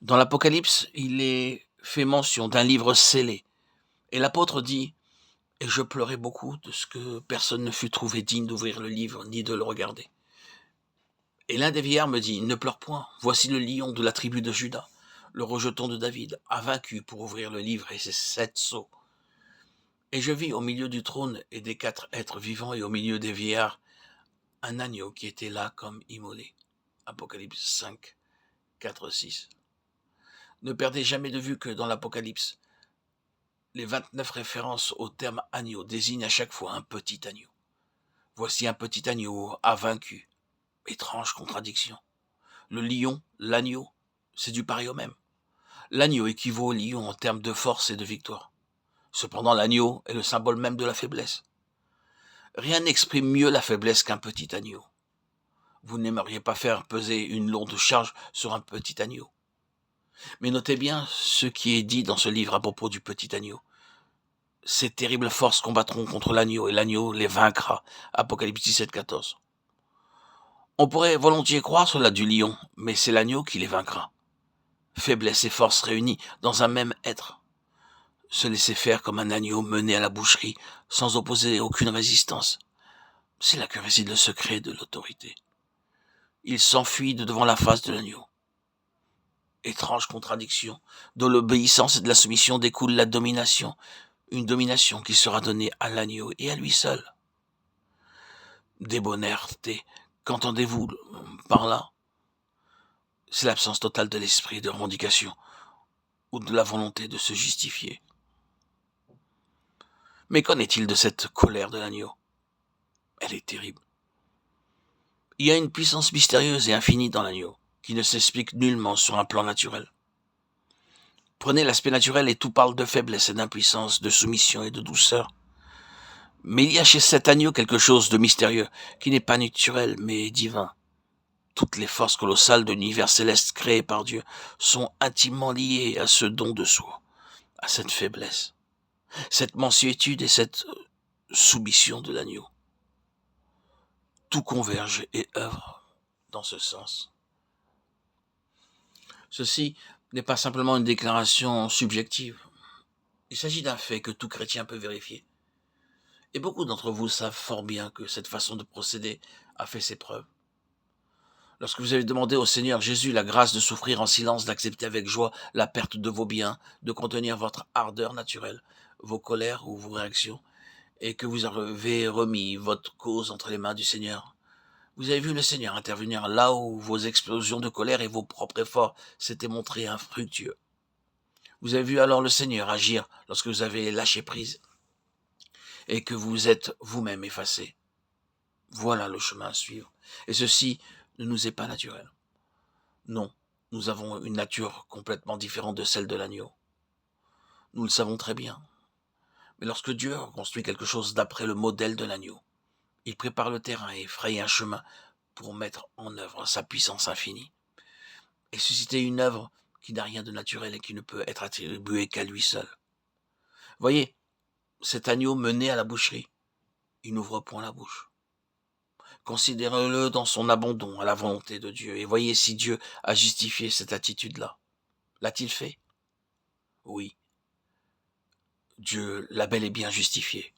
Dans l'Apocalypse, il est fait mention d'un livre scellé. Et l'apôtre dit: Et je pleurais beaucoup de ce que personne ne fut trouvé digne d'ouvrir le livre ni de le regarder. Et l'un des vieillards me dit: Ne pleure point, voici le lion de la tribu de Juda, le rejeton de David, a vaincu pour ouvrir le livre et ses 7 sceaux. Et je vis au milieu du trône et des 4 êtres vivants et au milieu des vieillards un agneau qui était là comme immolé. Apocalypse 5, 4, 6. Ne perdez jamais de vue que dans l'Apocalypse, les 29 références au terme agneau désignent à chaque fois un petit agneau. Voici un petit agneau a vaincu. Étrange contradiction. Le lion, l'agneau, c'est du pareil au même. L'agneau équivaut au lion en termes de force et de victoire. Cependant, l'agneau est le symbole même de la faiblesse. Rien n'exprime mieux la faiblesse qu'un petit agneau. Vous n'aimeriez pas faire peser une lourde charge sur un petit agneau. Mais notez bien ce qui est dit dans ce livre à propos du petit agneau. Ces terribles forces combattront contre l'agneau et l'agneau les vaincra. Apocalypse 17, 14. On pourrait volontiers croire cela du lion, mais c'est l'agneau qui les vaincra. Faiblesse et force réunies dans un même être. Se laisser faire comme un agneau mené à la boucherie, sans opposer aucune résistance. C'est là que réside le secret de l'autorité. Il s'enfuit de devant la face de l'agneau. Étrange contradiction. De l'obéissance et de la soumission découle la domination. Une domination qui sera donnée à l'agneau et à lui seul. Débonnaire-té, qu'entendez-vous par là? C'est l'absence totale de l'esprit de revendication ou de la volonté de se justifier. Mais qu'en est-il de cette colère de l'agneau? Elle est terrible. Il y a une puissance mystérieuse et infinie dans l'agneau, qui ne s'explique nullement sur un plan naturel. Prenez l'aspect naturel et tout parle de faiblesse et d'impuissance, de soumission et de douceur. Mais il y a chez cet agneau quelque chose de mystérieux, qui n'est pas naturel, mais divin. Toutes les forces colossales de l'univers céleste créé par Dieu sont intimement liées à ce don de soi, à cette faiblesse, cette mansuétude et cette soumission de l'agneau. Tout converge et œuvre dans ce sens. Ceci n'est pas simplement une déclaration subjective. Il s'agit d'un fait que tout chrétien peut vérifier. Et beaucoup d'entre vous savent fort bien que cette façon de procéder a fait ses preuves. Lorsque vous avez demandé au Seigneur Jésus la grâce de souffrir en silence, d'accepter avec joie la perte de vos biens, de contenir votre ardeur naturelle, vos colères ou vos réactions, et que vous avez remis votre cause entre les mains du Seigneur, vous avez vu le Seigneur intervenir là où vos explosions de colère et vos propres efforts s'étaient montrés infructueux. Vous avez vu alors le Seigneur agir lorsque vous avez lâché prise et que vous êtes vous-même effacé. Voilà le chemin à suivre. Et ceci ne nous est pas naturel. Non, nous avons une nature complètement différente de celle de l'agneau. Nous le savons très bien. Mais lorsque Dieu construit quelque chose d'après le modèle de l'agneau, il prépare le terrain et fraye un chemin pour mettre en œuvre sa puissance infinie et susciter une œuvre qui n'a rien de naturel et qui ne peut être attribuée qu'à lui seul. Voyez, cet agneau mené à la boucherie, il n'ouvre point la bouche. Considérez-le dans son abandon à la volonté de Dieu et voyez si Dieu a justifié cette attitude-là. L'a-t-il fait? Oui, Dieu l'a bel et bien justifié.